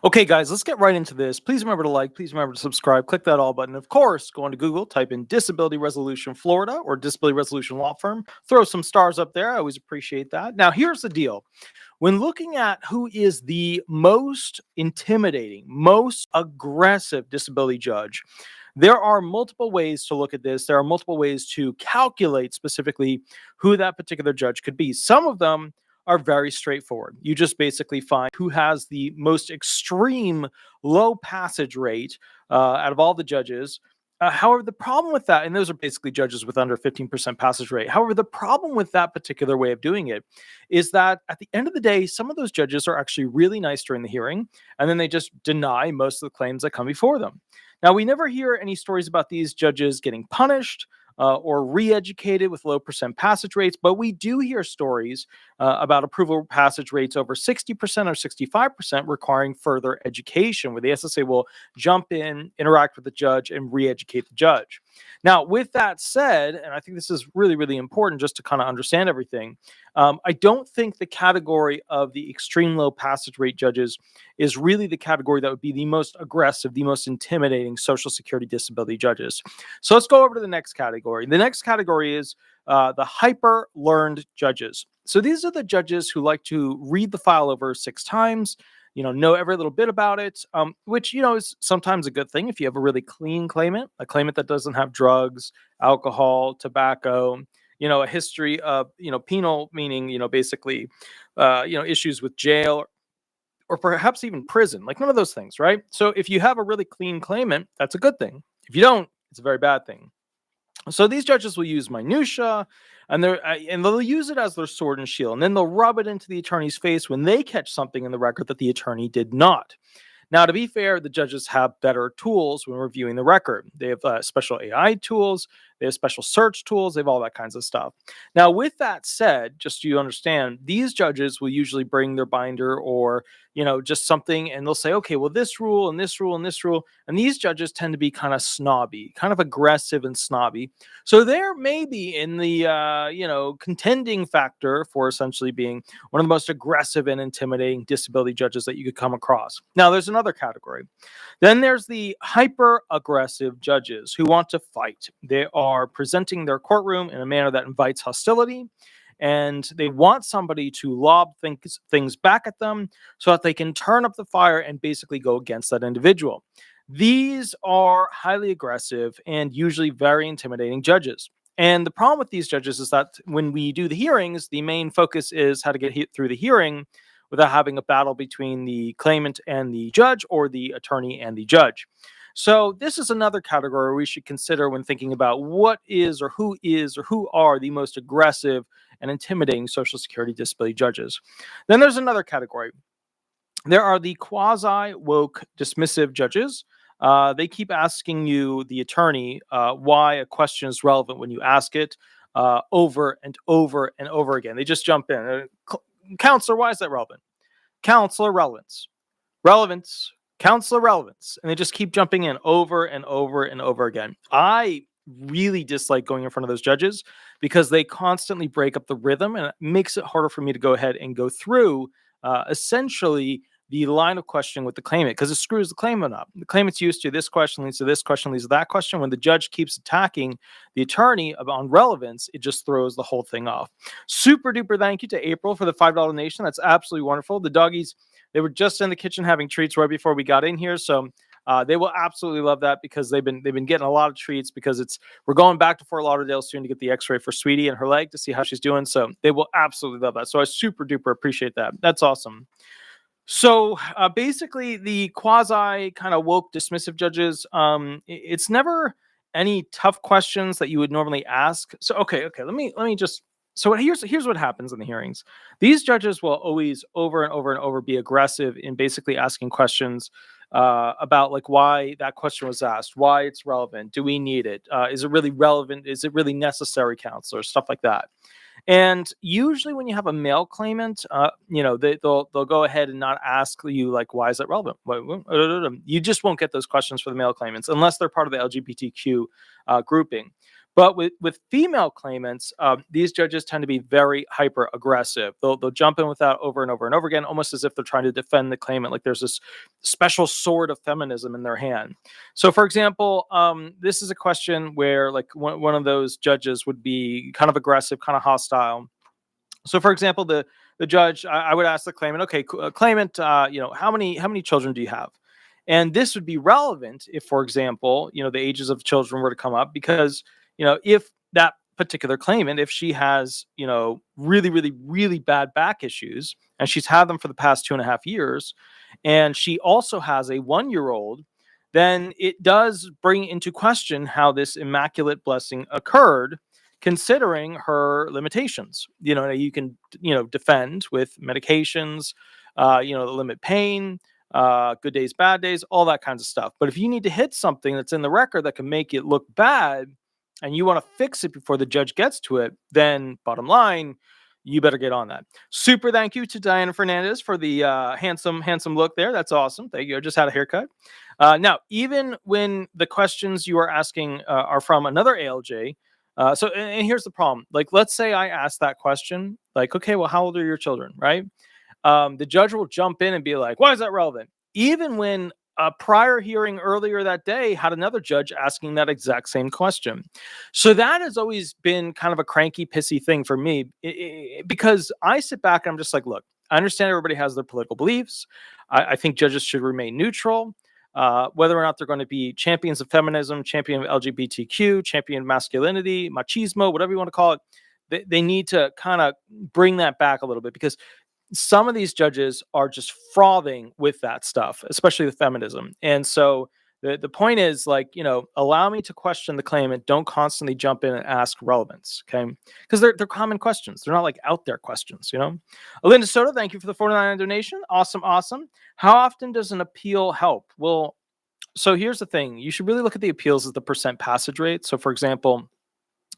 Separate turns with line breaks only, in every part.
Okay, guys, let's get right into this. Please remember to like, please remember to subscribe, click that all button. Of course, go on to Google, type in Disability Resolution Florida or Disability Resolution Law Firm. Throw some stars up there. I always appreciate that. Now, here's the deal. When looking at who is the most intimidating, most aggressive disability judge, there are multiple ways to look at this. There are multiple ways to calculate specifically who that particular judge could be. Some of them are very straightforward. You just basically find who has the most extreme low passage rate out of all the judges. However, the problem with that, and those are basically judges with under 15% passage rate. However, the problem with that particular way of doing it is that at the end of the day, some of those judges are actually really nice during the hearing, and then they just deny most of the claims that come before them. Now, we never hear any stories about these judges getting punished or re-educated with low percent passage rates, but we do hear stories about approval passage rates over 60% or 65% requiring further education, where the SSA will jump in, interact with the judge, and re-educate the judge. Now, with that said, and I think this is really, really important just to kind of understand everything, I don't think the category of the extreme low passage rate judges is really the category that would be the most aggressive, the most intimidating Social Security disability judges. So let's go over to the next category. The next category is the hyper learned judges. So these are the judges who like to read the file over 6 times, know every little bit about it, which, is sometimes a good thing if you have a really clean claimant, a claimant that doesn't have drugs, alcohol, tobacco, a history of, penal, meaning, basically, issues with jail or perhaps even prison, like none of those things, right? So if you have a really clean claimant, that's a good thing. If you don't, it's a very bad thing. So these judges will use minutia, and they'll use it as their sword and shield, and then they'll rub it into the attorney's face when they catch something in the record that the attorney did not. Now, to be fair, the judges have better tools when reviewing the record. They have special AI tools, they have special search tools, they have all that kinds of stuff. Now, with that said, just so you understand, these judges will usually bring their binder or, just something, and they'll say, okay, well, this rule and this rule and this rule. And these judges tend to be kind of snobby, kind of aggressive and snobby. So they're maybe in the, contending factor for essentially being one of the most aggressive and intimidating disability judges that you could come across. Now, there's another category. Then there's the hyper aggressive judges who want to fight. They are presenting their courtroom in a manner that invites hostility, and they want somebody to lob things back at them so that they can turn up the fire and basically go against that individual. These are highly aggressive and usually very intimidating judges. And the problem with these judges is that when we do the hearings, the main focus is how to get through the hearing without having a battle between the claimant and the judge or the attorney and the judge. So this is another category we should consider when thinking about what is or who are the most aggressive and intimidating Social Security disability judges. Then there's another category. There are the quasi-woke dismissive judges. They keep asking you, the attorney, why a question is relevant when you ask it over and over and over again. They just jump in. Counselor, why is that relevant? Counselor, relevance. Relevance. Counselor, relevance. And they just keep jumping in over and over and over again. I really dislike going in front of those judges because they constantly break up the rhythm, and it makes it harder for me to go ahead and go through essentially the line of questioning with the claimant, because it screws the claimant up. The claimant's used to this question leads to this question leads to that question. When the judge keeps attacking the attorney on relevance, it just throws the whole thing off. Super duper thank you to April for the $5 donation. That's absolutely wonderful. The doggies, they were just in the kitchen having treats right before we got in here, so they will absolutely love that because they've been getting a lot of treats because we're going back to Fort Lauderdale soon to get the X-ray for Sweetie and her leg to see how she's doing. So they will absolutely love that. So I super duper appreciate that. That's awesome. So basically, the quasi kind of woke dismissive judges, it's never any tough questions that you would normally ask. So okay, let me just. So here's what happens in the hearings. These judges will always over and over and over be aggressive in basically asking questions about like why that question was asked, why it's relevant, do we need it, is it really relevant, is it really necessary, counselor, stuff like that. And usually when you have a male claimant, they'll go ahead and not ask you like, why is that relevant? You just won't get those questions for the male claimants unless they're part of the LGBTQ grouping. But with female claimants, these judges tend to be very hyper aggressive. They'll jump in with that over and over and over again, almost as if they're trying to defend the claimant, like there's this special sword of feminism in their hand. So, for example, this is a question where like one of those judges would be kind of aggressive, kind of hostile. So, for example, the judge, I would ask the claimant, okay, claimant, how many children do you have? And this would be relevant if, for example, the ages of children were to come up, because if that particular claimant, if she has really, really, really bad back issues, and she's had them for the past 2.5 years, and she also has a 1-year-old, then it does bring into question how this immaculate blessing occurred, considering her limitations. You can defend with medications, limit pain, good days, bad days, all that kinds of stuff. But if you need to hit something that's in the record that can make it look bad, and you want to fix it before the judge gets to it, then bottom line, you better get on that. Super thank you to Diana Fernandez for the handsome look there. That's awesome. Thank you. I just had a haircut. Now, even when the questions you are asking are from another ALJ, and here's the problem. Like, let's say I ask that question, like, okay, well, how old are your children, right? The judge will jump in and be like, why is that relevant? Even when a prior hearing earlier that day had another judge asking that exact same question. So that has always been kind of a cranky, pissy thing for me, because I sit back and I'm just like, look, I understand everybody has their political beliefs. I think judges should remain neutral. Whether or not they're going to be champions of feminism, champion of LGBTQ, champion of masculinity, machismo, whatever you want to call it, they need to kind of bring that back a little bit, because some of these judges are just frothing with that stuff, especially the feminism. And so the point is, like, allow me to question the claimant. Don't constantly jump in and ask relevance, okay? Because they're common questions. They're not like out there questions, Linda Soto, thank you for the $49 donation. Awesome. How often does an appeal help? Well, so here's the thing. You should really look at the appeals as the percent passage rate. So, for example,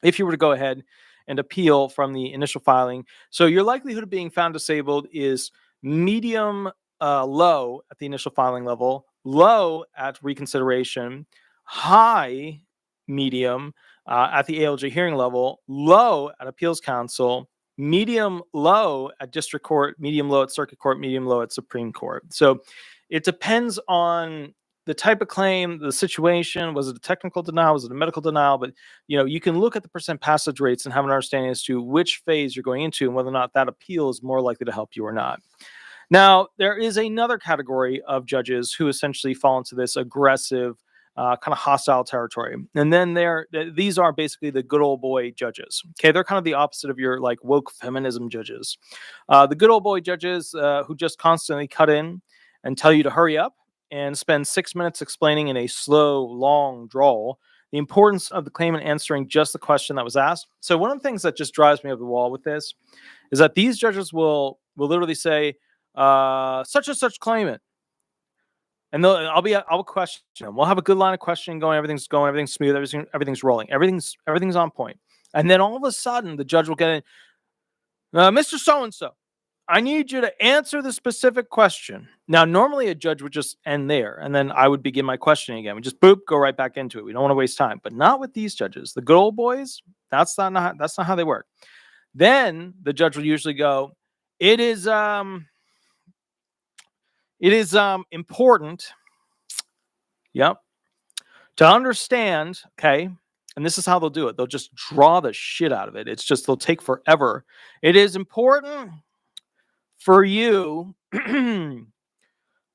if you were to go ahead and appeal from the initial filing, so your likelihood of being found disabled is medium low at the initial filing level, low at reconsideration, high medium at the ALJ hearing level, low at appeals council, medium low at district court, medium low at circuit court, medium low at Supreme Court. So it depends on the type of claim, the situation. Was it a technical denial? Was it a medical denial? But you can look at the percent passage rates and have an understanding as to which phase you're going into and whether or not that appeal is more likely to help you or not. Now, there is another category of judges who essentially fall into this aggressive, kind of hostile territory. And then these are basically the good old boy judges. Okay, they're kind of the opposite of your like woke feminism judges. The good old boy judges who just constantly cut in and tell you to hurry up and spend 6 minutes explaining in a slow, long drawl the importance of the claimant answering just the question that was asked. So one of the things that just drives me up the wall with this is that these judges will literally say, such and such claimant. And I'll question them. We'll have a good line of questioning going. Everything's smooth. Everything's rolling. Everything's on point. And then all of a sudden, the judge will get in, Mr. So-and-so, I need you to answer the specific question. Now, normally a judge would just end there, and then I would begin my questioning again. We just boop, go right back into it. We don't want to waste time, but not with these judges. The good old boys, that's not how they work. Then the judge will usually go, it is important, yep, to understand, okay, and this is how they'll do it. They'll just draw the shit out of it. It's just, they'll take forever. It is important for you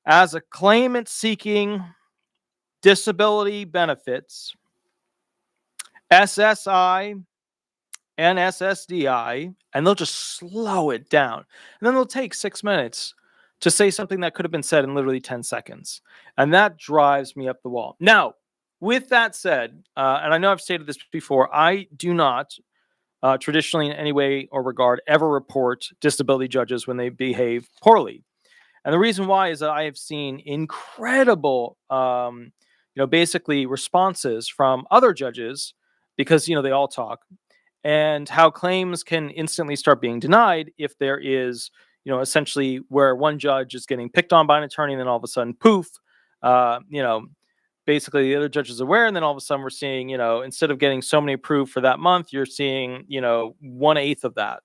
as a claimant seeking disability benefits, SSI and SSDI, and they'll just slow it down. And then they'll take 6 minutes to say something that could have been said in literally 10 seconds. And that drives me up the wall. Now, with that said, and I know I've stated this before, I do not traditionally in any way or regard ever report disability judges when they behave poorly. And the reason why is that I have seen incredible, basically responses from other judges, because, they all talk, and how claims can instantly start being denied if there is, essentially where one judge is getting picked on by an attorney and then all of a sudden, poof, basically the other judge is aware, and then all of a sudden we're seeing, instead of getting so many approved for that month, you're seeing, 1/8 of that.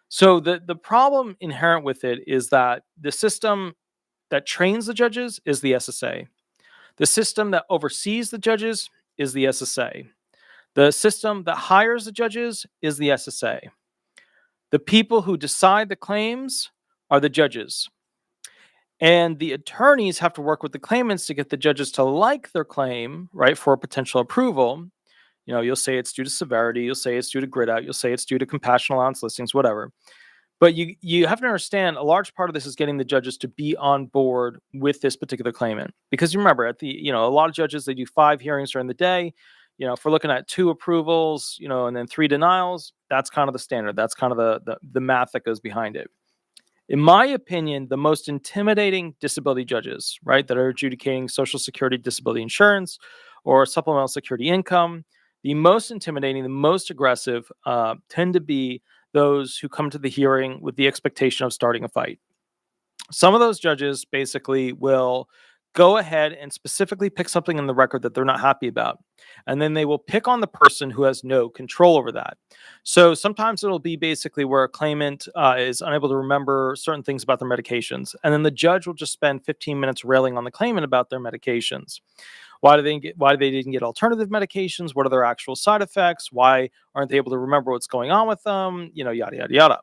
So the problem inherent with it is that the system that trains the judges is the SSA. The system that oversees the judges is the SSA. The system that hires the judges is the SSA. The people who decide the claims are the judges. And the attorneys have to work with the claimants to get the judges to like their claim, right, for a potential approval. You'll say it's due to severity, you'll say it's due to grid out, you'll say it's due to compassion allowance listings, whatever. But you have to understand a large part of this is getting the judges to be on board with this particular claimant. Because you remember a lot of judges, they do 5 hearings during the day. If we're looking at 2 approvals, and then 3 denials, that's kind of the standard. That's kind of the math that goes behind it. In my opinion, the most intimidating disability judges, right, that are adjudicating Social Security disability insurance or supplemental security income, the most intimidating, the most aggressive tend to be those who come to the hearing with the expectation of starting a fight. Some of those judges basically will go ahead and specifically pick something in the record that they're not happy about. And then they will pick on the person who has no control over that. So sometimes it'll be basically where a claimant is unable to remember certain things about their medications. And then the judge will just spend 15 minutes railing on the claimant about their medications. Why they didn't get alternative medications? What are their actual side effects? Why aren't they able to remember what's going on with them? Yada, yada, yada.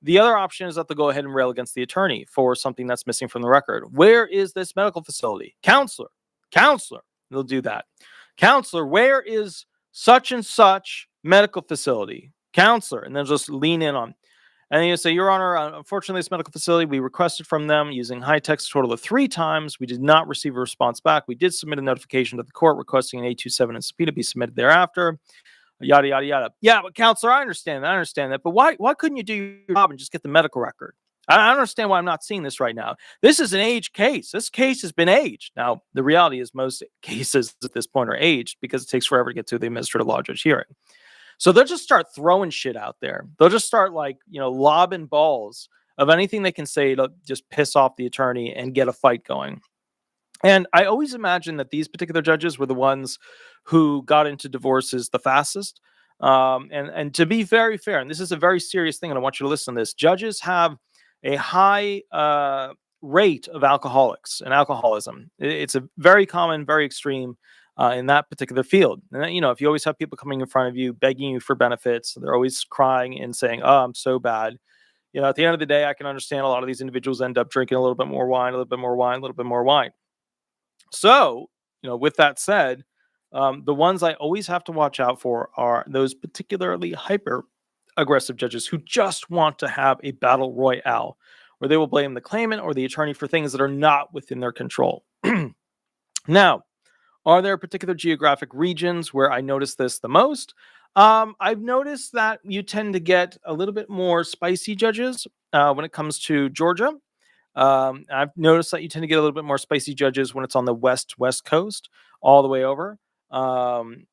The other option is that they'll go ahead and rail against the attorney for something that's missing from the record. Where is this medical facility? Counselor. They'll do that. Counselor, where is such and such medical facility? Counselor. And then just lean in on. And then you say, Your Honor, unfortunately, this medical facility, we requested from them using high text a total of 3 times. We did not receive a response back. We did submit a notification to the court requesting an 827 and subpoena be submitted thereafter. Yada, yada, yada. Yeah, but counselor, I understand that. But why couldn't you do your job and just get the medical record? I don't understand why I'm not seeing this right now. This is an aged case. This case has been aged. Now, the reality is most cases at this point are aged because it takes forever to get to the administrative law judge hearing. So they'll just start throwing shit out there. They'll just start lobbing balls of anything they can say to just piss off the attorney and get a fight going. And I always imagine that these particular judges were the ones who got into divorces the fastest. And to be very fair, and this is a very serious thing, and I want you to listen to this, judges have a high rate of alcoholics and alcoholism. It's a very common, very extreme in that particular field. And if you always have people coming in front of you, begging you for benefits, they're always crying and saying, oh, I'm so bad. At the end of the day, I can understand a lot of these individuals end up drinking a little bit more wine, a little bit more wine, a little bit more wine. So, with that said, the ones I always have to watch out for are those particularly hyper aggressive judges who just want to have a battle royale where they will blame the claimant or the attorney for things that are not within their control. Now, are there particular geographic regions where I notice this the most? I've noticed that you tend to get a little bit more spicy judges when it comes to Georgia. I've noticed that you tend to get a little bit more spicy judges when it's on the west coast all the way over.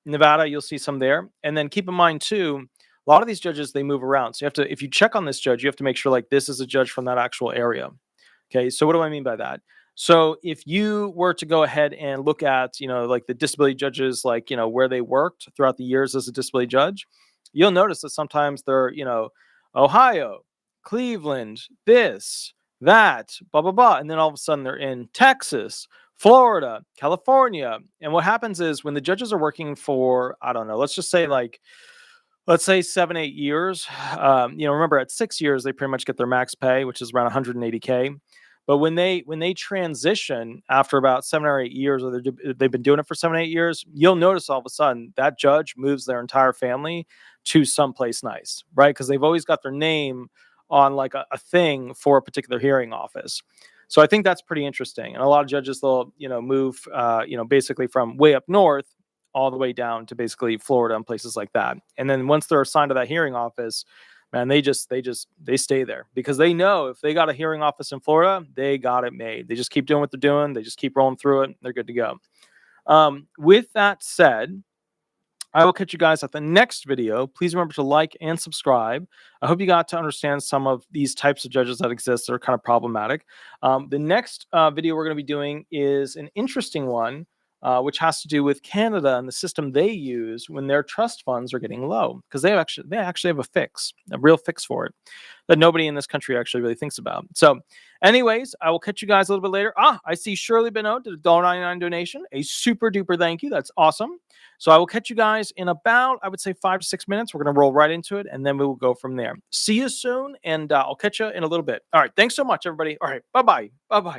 Nevada, you'll see some there. And then keep in mind too, a lot of these judges, they move around. So if you check on this judge, you have to make sure this is a judge from that actual area. Okay. So what do I mean by that? So if you were to go ahead and look at, the disability judges, where they worked throughout the years as a disability judge, you'll notice that sometimes they're, Ohio, Cleveland, this, that, blah, blah, blah. And then all of a sudden they're in Texas, Florida, California. And what happens is when the judges are working for, I don't know, let's say 7, 8 years, remember at 6 years, they pretty much get their max pay, which is around $180K. But when they transition after about 7 or 8 years, or they've been doing it for 7, 8 years, you'll notice all of a sudden that judge moves their entire family to someplace nice, right? Because they've always got their name on a thing for a particular hearing office. So I think that's pretty interesting. And a lot of judges, they'll, move, basically from way up north all the way down to basically Florida and places like that. And then once they're assigned to that hearing office, man, they stay there because they know if they got a hearing office in Florida, they got it made. They just keep doing what they're doing. They just keep rolling through it. They're good to go. With that said, I will catch you guys at the next video. Please remember to like and subscribe. I hope you got to understand some of these types of judges that exist that are kind of problematic. The next video we're going to be doing is an interesting one. which has to do with Canada and the system they use when their trust funds are getting low, because they actually have a real fix for it that nobody in this country actually really thinks about. So, anyways, I will catch you guys a little bit later. I see Shirley Benoit did a $1.99 donation, a super duper thank you. That's awesome. So I will catch you guys in about, I would say, 5 to 6 minutes. We're going to roll right into it, and then we will go from there. See you soon, and I'll catch you in a little bit. All right. Thanks so much, everybody. All right. Bye-bye. Bye-bye.